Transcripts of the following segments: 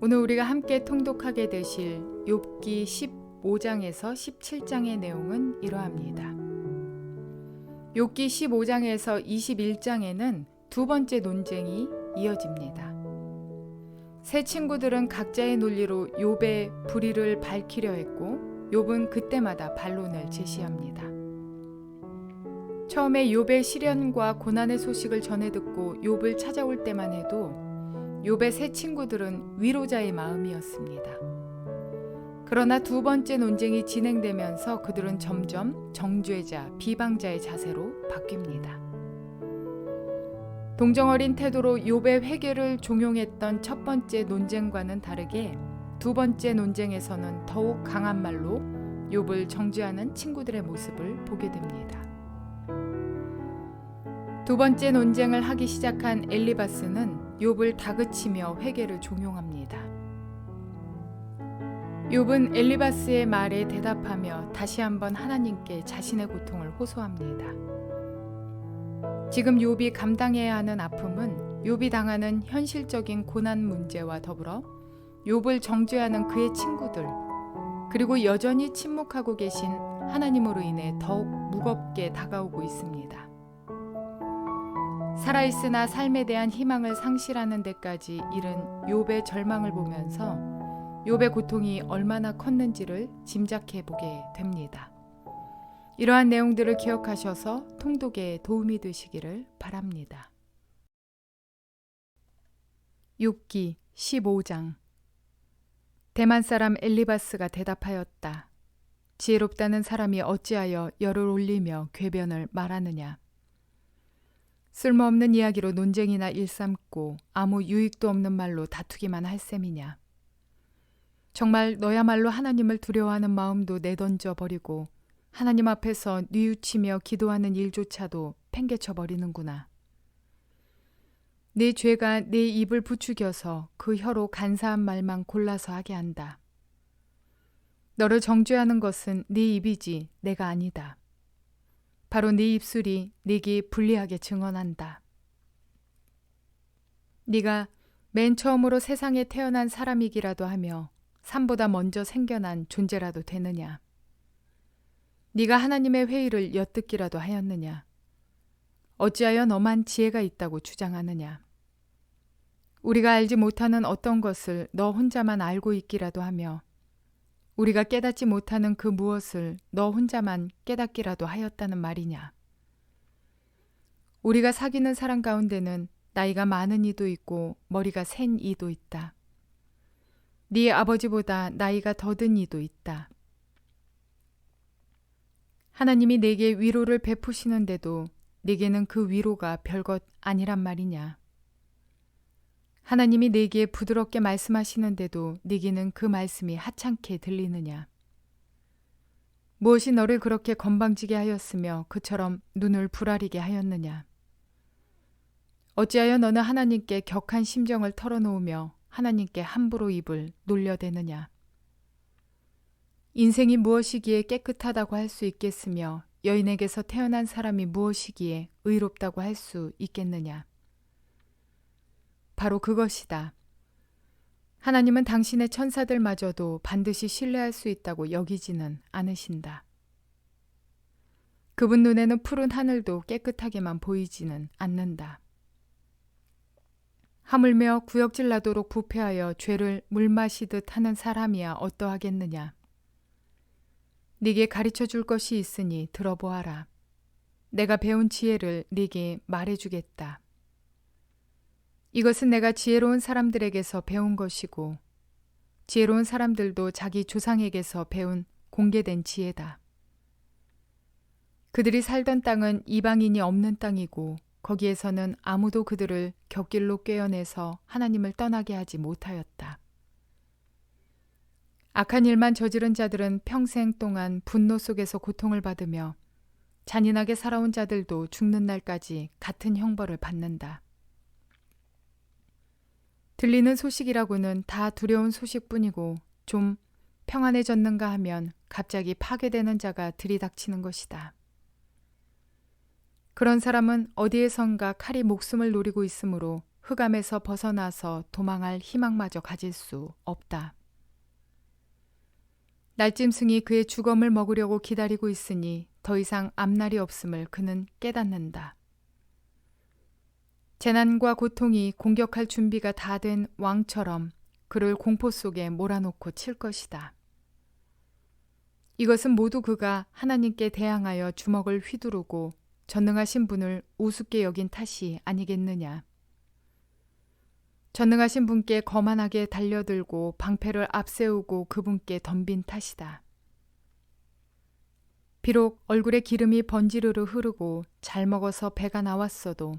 오늘 우리가 함께 통독하게 되실 욥기 15장에서 17장의 내용은 이러합니다. 욥기 15장에서 21장에는 두 번째 논쟁이 이어집니다. 세 친구들은 각자의 논리로 욥의 불의를 밝히려 했고 욥은 그때마다 반론을 제시합니다. 처음에 욥의 시련과 고난의 소식을 전해 듣고 욥을 찾아올 때만 해도 욥의 세 친구들은 위로자의 마음이었습니다. 그러나 두 번째 논쟁이 진행되면서 그들은 점점 정죄자, 비방자의 자세로 바뀝니다. 동정어린 태도로 욥의 회개를 종용했던 첫 번째 논쟁과는 다르게 두 번째 논쟁에서는 더욱 강한 말로 욥을 정죄하는 친구들의 모습을 보게 됩니다. 두 번째 논쟁을 하기 시작한 엘리바스는 욥을 다그치며 회개를 종용합니다. 욥은 엘리바스의 말에 대답하며 다시 한번 하나님께 자신의 고통을 호소합니다. 지금 욥이 감당해야 하는 아픔은 욥이 당하는 현실적인 고난 문제와 더불어 욥을 정죄하는 그의 친구들, 그리고 여전히 침묵하고 계신 하나님으로 인해 더욱 무겁게 다가오고 있습니다. 살아있으나 삶에 대한 희망을 상실하는 데까지 이른 욥의 절망을 보면서 욥의 고통이 얼마나 컸는지를 짐작해 보게 됩니다. 이러한 내용들을 기억하셔서 통독에 도움이 되시기를 바랍니다. 욥기 15장. 대만 사람 엘리바스가 대답하였다. 지혜롭다는 사람이 어찌하여 열을 올리며 궤변을 말하느냐. 쓸모없는 이야기로 논쟁이나 일삼고 아무 유익도 없는 말로 다투기만 할 셈이냐. 정말 너야말로 하나님을 두려워하는 마음도 내던져 버리고 하나님 앞에서 뉘우치며 기도하는 일조차도 팽개쳐 버리는구나. 네 죄가 네 입을 부추겨서 그 혀로 간사한 말만 골라서 하게 한다. 너를 정죄하는 것은 네 입이지 내가 아니다. 바로 네 입술이 네게 불리하게 증언한다. 네가 맨 처음으로 세상에 태어난 사람이기라도 하며 산보다 먼저 생겨난 존재라도 되느냐. 네가 하나님의 회의를 엿듣기라도 하였느냐. 어찌하여 너만 지혜가 있다고 주장하느냐. 우리가 알지 못하는 어떤 것을 너 혼자만 알고 있기라도 하며 우리가 깨닫지 못하는 그 무엇을 너 혼자만 깨닫기라도 하였다는 말이냐. 우리가 사귀는 사람 가운데는 나이가 많은 이도 있고 머리가 센 이도 있다. 네 아버지보다 나이가 더든 이도 있다. 하나님이 내게 위로를 베푸시는데도 네게는 그 위로가 별것 아니란 말이냐. 하나님이 네게 부드럽게 말씀하시는데도 네게는 그 말씀이 하찮게 들리느냐. 무엇이 너를 그렇게 건방지게 하였으며 그처럼 눈을 부라리게 하였느냐. 어찌하여 너는 하나님께 격한 심정을 털어놓으며 하나님께 함부로 입을 놀려대느냐. 인생이 무엇이기에 깨끗하다고 할 수 있겠으며 여인에게서 태어난 사람이 무엇이기에 의롭다고 할 수 있겠느냐. 바로 그것이다. 하나님은 당신의 천사들마저도 반드시 신뢰할 수 있다고 여기지는 않으신다. 그분 눈에는 푸른 하늘도 깨끗하게만 보이지는 않는다. 하물며 구역질 나도록 부패하여 죄를 물 마시듯 하는 사람이야 어떠하겠느냐. 네게 가르쳐 줄 것이 있으니 들어보아라. 내가 배운 지혜를 네게 말해주겠다. 이것은 내가 지혜로운 사람들에게서 배운 것이고 지혜로운 사람들도 자기 조상에게서 배운 공개된 지혜다. 그들이 살던 땅은 이방인이 없는 땅이고 거기에서는 아무도 그들을 곁길로 꿰어내서 하나님을 떠나게 하지 못하였다. 악한 일만 저지른 자들은 평생 동안 분노 속에서 고통을 받으며 잔인하게 살아온 자들도 죽는 날까지 같은 형벌을 받는다. 들리는 소식이라고는 다 두려운 소식뿐이고 좀 평안해졌는가 하면 갑자기 파괴되는 자가 들이닥치는 것이다. 그런 사람은 어디에선가 칼이 목숨을 노리고 있으므로 흑암에서 벗어나서 도망할 희망마저 가질 수 없다. 날짐승이 그의 주검을 먹으려고 기다리고 있으니 더 이상 앞날이 없음을 그는 깨닫는다. 재난과 고통이 공격할 준비가 다 된 왕처럼 그를 공포 속에 몰아놓고 칠 것이다. 이것은 모두 그가 하나님께 대항하여 주먹을 휘두르고 전능하신 분을 우습게 여긴 탓이 아니겠느냐. 전능하신 분께 거만하게 달려들고 방패를 앞세우고 그분께 덤빈 탓이다. 비록 얼굴에 기름이 번지르르 흐르고 잘 먹어서 배가 나왔어도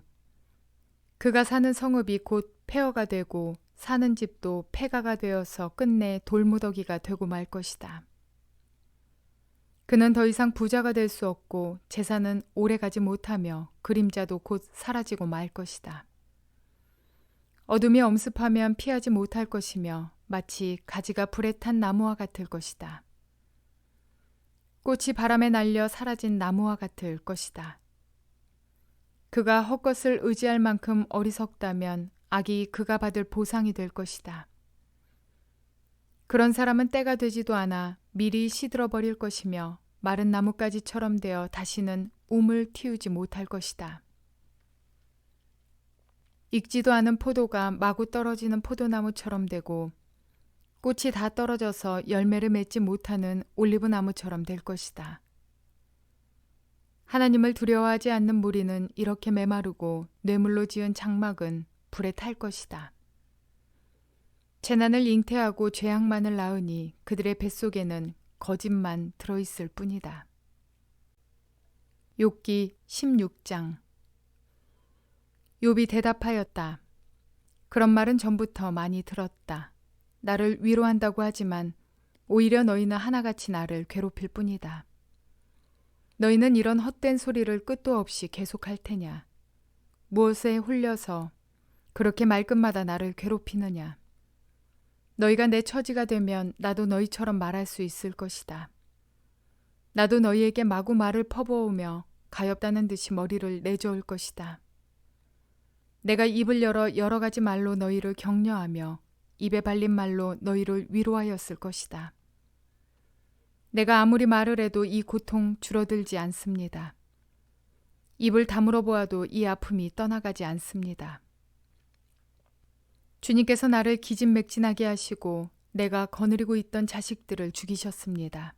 그가 사는 성읍이 곧 폐허가 되고 사는 집도 폐가가 되어서 끝내 돌무더기가 되고 말 것이다. 그는 더 이상 부자가 될 수 없고 재산은 오래가지 못하며 그림자도 곧 사라지고 말 것이다. 어둠이 엄습하면 피하지 못할 것이며 마치 가지가 불에 탄 나무와 같을 것이다. 꽃이 바람에 날려 사라진 나무와 같을 것이다. 그가 헛것을 의지할 만큼 어리석다면 악이 그가 받을 보상이 될 것이다. 그런 사람은 때가 되지도 않아 미리 시들어 버릴 것이며 마른 나뭇가지처럼 되어 다시는 움을 틔우지 못할 것이다. 익지도 않은 포도가 마구 떨어지는 포도나무처럼 되고 꽃이 다 떨어져서 열매를 맺지 못하는 올리브나무처럼 될 것이다. 하나님을 두려워하지 않는 무리는 이렇게 메마르고 뇌물로 지은 장막은 불에 탈 것이다. 재난을 잉태하고 죄악만을 낳으니 그들의 뱃속에는 거짓만 들어있을 뿐이다. 욥기 16장. 욥이 대답하였다. 그런 말은 전부터 많이 들었다. 나를 위로한다고 하지만 오히려 너희는 하나같이 나를 괴롭힐 뿐이다. 너희는 이런 헛된 소리를 끝도 없이 계속할 테냐? 무엇에 홀려서 그렇게 말끝마다 나를 괴롭히느냐? 너희가 내 처지가 되면 나도 너희처럼 말할 수 있을 것이다. 나도 너희에게 마구 말을 퍼부으며 가엾다는 듯이 머리를 내저을 것이다. 내가 입을 열어 여러 가지 말로 너희를 격려하며 입에 발린 말로 너희를 위로하였을 것이다. 내가 아무리 말을 해도 이 고통 줄어들지 않습니다. 입을 다물어 보아도 이 아픔이 떠나가지 않습니다. 주님께서 나를 기진맥진하게 하시고 내가 거느리고 있던 자식들을 죽이셨습니다.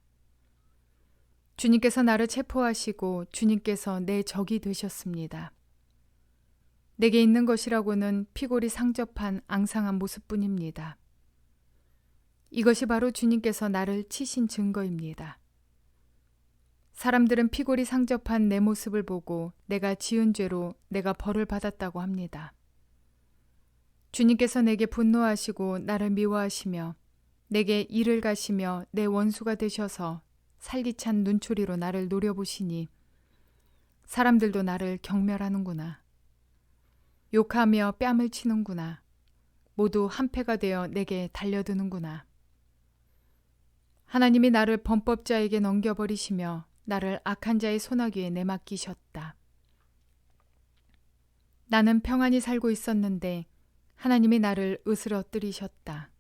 주님께서 나를 체포하시고 주님께서 내 적이 되셨습니다. 내게 있는 것이라고는 피골이 상접한 앙상한 모습뿐입니다. 이것이 바로 주님께서 나를 치신 증거입니다. 사람들은 피골이 상접한 내 모습을 보고 내가 지은 죄로 내가 벌을 받았다고 합니다. 주님께서 내게 분노하시고 나를 미워하시며 내게 이를 가시며 내 원수가 되셔서 살기찬 눈초리로 나를 노려보시니 사람들도 나를 경멸하는구나. 욕하며 뺨을 치는구나. 모두 한패가 되어 내게 달려드는구나. 하나님이 나를 범법자에게 넘겨버리시며 나를 악한 자의 소나기에 내맡기셨다. 나는 평안히 살고 있었는데 하나님이 나를 으스러뜨리셨다.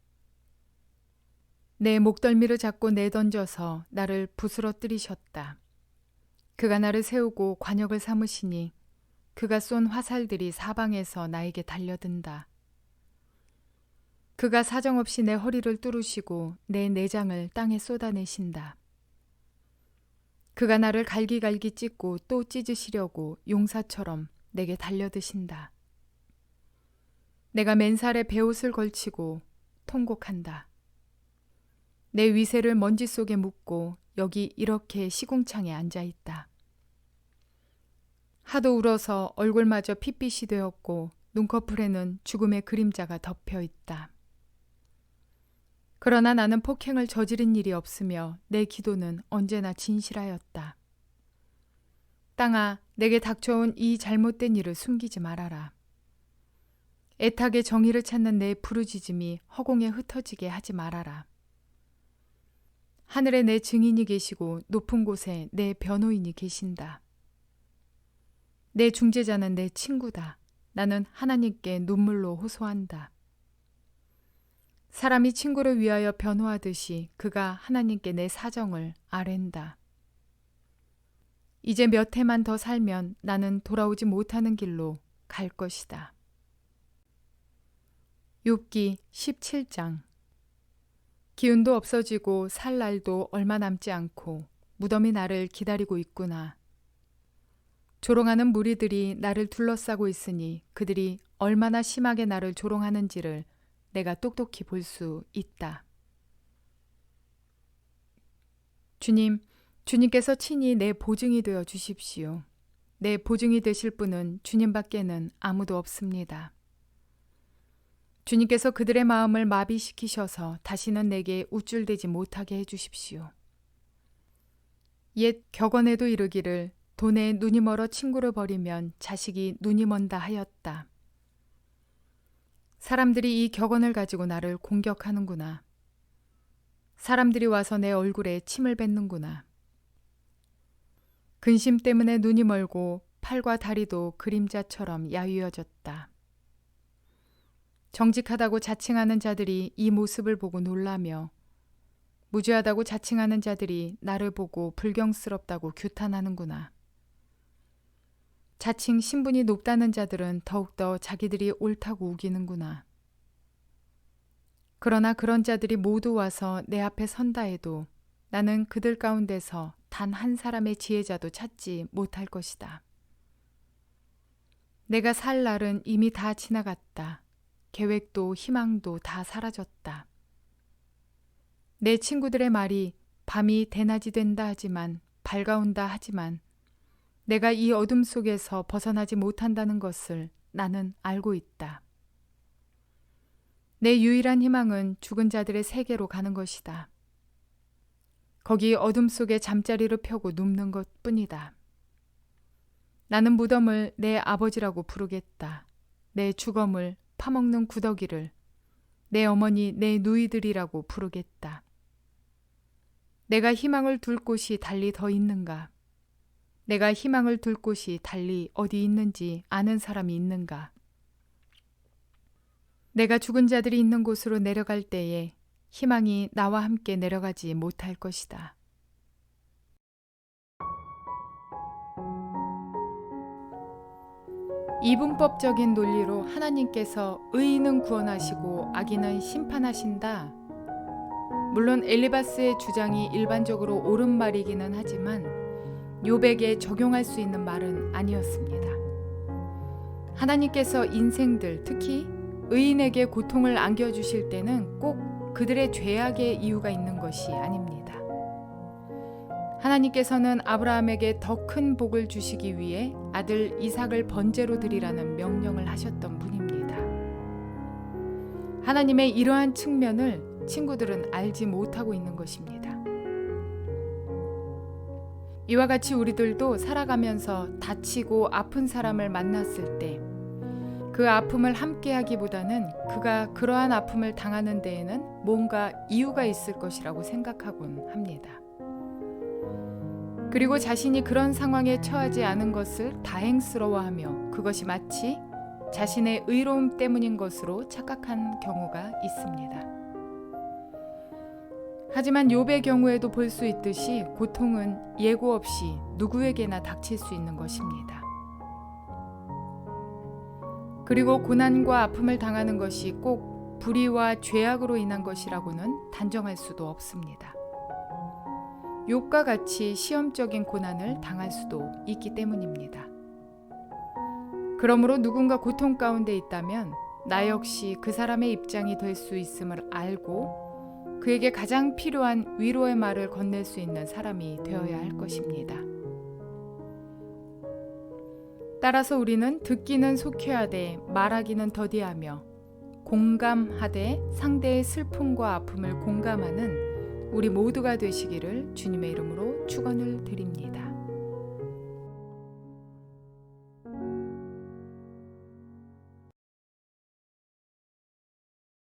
내 목덜미를 잡고 내던져서 나를 부스러뜨리셨다. 그가 나를 세우고 관역을 삼으시니 그가 쏜 화살들이 사방에서 나에게 달려든다. 그가 사정없이 내 허리를 뚫으시고 내 내장을 땅에 쏟아내신다. 그가 나를 갈기갈기 찢고 또 찢으시려고 용사처럼 내게 달려드신다. 내가 맨살에 베옷을 걸치고 통곡한다. 내 위세를 먼지 속에 묻고 여기 이렇게 시궁창에 앉아있다. 하도 울어서 얼굴마저 핏빛이 되었고 눈꺼풀에는 죽음의 그림자가 덮여있다. 그러나 나는 폭행을 저지른 일이 없으며 내 기도는 언제나 진실하였다. 땅아, 내게 닥쳐온 이 잘못된 일을 숨기지 말아라. 애타게 정의를 찾는 내 부르짖음이 허공에 흩어지게 하지 말아라. 하늘에 내 증인이 계시고 높은 곳에 내 변호인이 계신다. 내 중재자는 내 친구다. 나는 하나님께 눈물로 호소한다. 사람이 친구를 위하여 변호하듯이 그가 하나님께 내 사정을 아랜다. 이제 몇 해만 더 살면 나는 돌아오지 못하는 길로 갈 것이다. 욥기 17장. 기운도 없어지고 살 날도 얼마 남지 않고 무덤이 나를 기다리고 있구나. 조롱하는 무리들이 나를 둘러싸고 있으니 그들이 얼마나 심하게 나를 조롱하는지를 내가 똑똑히 볼 수 있다. 주님, 주님께서 친히 내 보증이 되어 주십시오. 내 보증이 되실 분은 주님밖에는 아무도 없습니다. 주님께서 그들의 마음을 마비시키셔서 다시는 내게 우쭐대지 못하게 해주십시오. 옛 격언에도 이르기를 돈에 눈이 멀어 친구를 버리면 자식이 눈이 먼다 하였다. 사람들이 이 격언을 가지고 나를 공격하는구나. 사람들이 와서 내 얼굴에 침을 뱉는구나. 근심 때문에 눈이 멀고 팔과 다리도 그림자처럼 야위어졌다. 정직하다고 자칭하는 자들이 이 모습을 보고 놀라며 무죄하다고 자칭하는 자들이 나를 보고 불경스럽다고 규탄하는구나. 자칭 신분이 높다는 자들은 더욱더 자기들이 옳다고 우기는구나. 그러나 그런 자들이 모두 와서 내 앞에 선다 해도 나는 그들 가운데서 단 한 사람의 지혜자도 찾지 못할 것이다. 내가 살 날은 이미 다 지나갔다. 계획도 희망도 다 사라졌다. 내 친구들의 말이 밤이 대낮이 된다 하지만 밝아온다 하지만 내가 이 어둠 속에서 벗어나지 못한다는 것을 나는 알고 있다. 내 유일한 희망은 죽은 자들의 세계로 가는 것이다. 거기 어둠 속에 잠자리를 펴고 눕는 것뿐이다. 나는 무덤을 내 아버지라고 부르겠다. 내 주검을 파먹는 구더기를 내 어머니 내 누이들이라고 부르겠다. 내가 희망을 둘 곳이 달리 더 있는가? 내가 희망을 둘 곳이 달리 어디 있는지 아는 사람이 있는가? 내가 죽은 자들이 있는 곳으로 내려갈 때에 희망이 나와 함께 내려가지 못할 것이다. 이분법적인 논리로 하나님께서 의인은 구원하시고 악인은 심판하신다. 물론 엘리바스의 주장이 일반적으로 옳은 말이기는 하지만 욥에게 적용할 수 있는 말은 아니었습니다. 하나님께서 인생들, 특히 의인에게 고통을 안겨주실 때는 꼭 그들의 죄악의 이유가 있는 것이 아닙니다. 하나님께서는 아브라함에게 더 큰 복을 주시기 위해 아들 이삭을 번제로 드리라는 명령을 하셨던 분입니다. 하나님의 이러한 측면을 친구들은 알지 못하고 있는 것입니다. 이와 같이 우리들도 살아가면서 다치고 아픈 사람을 만났을 때 그 아픔을 함께하기보다는 그가 그러한 아픔을 당하는 데에는 뭔가 이유가 있을 것이라고 생각하곤 합니다. 그리고 자신이 그런 상황에 처하지 않은 것을 다행스러워하며 그것이 마치 자신의 의로움 때문인 것으로 착각한 경우가 있습니다. 하지만 욥의 경우에도 볼 수 있듯이 고통은 예고 없이 누구에게나 닥칠 수 있는 것입니다. 그리고 고난과 아픔을 당하는 것이 꼭 불의와 죄악으로 인한 것이라고는 단정할 수도 없습니다. 욥과 같이 시험적인 고난을 당할 수도 있기 때문입니다. 그러므로 누군가 고통 가운데 있다면 나 역시 그 사람의 입장이 될 수 있음을 알고 그에게 가장 필요한 위로의 말을 건넬 수 있는 사람이 되어야 할 것입니다. 따라서 우리는 듣기는 속해하되 말하기는 더디하며 공감하되 상대의 슬픔과 아픔을 공감하는 우리 모두가 되시기를 주님의 이름으로 축원을 드립니다.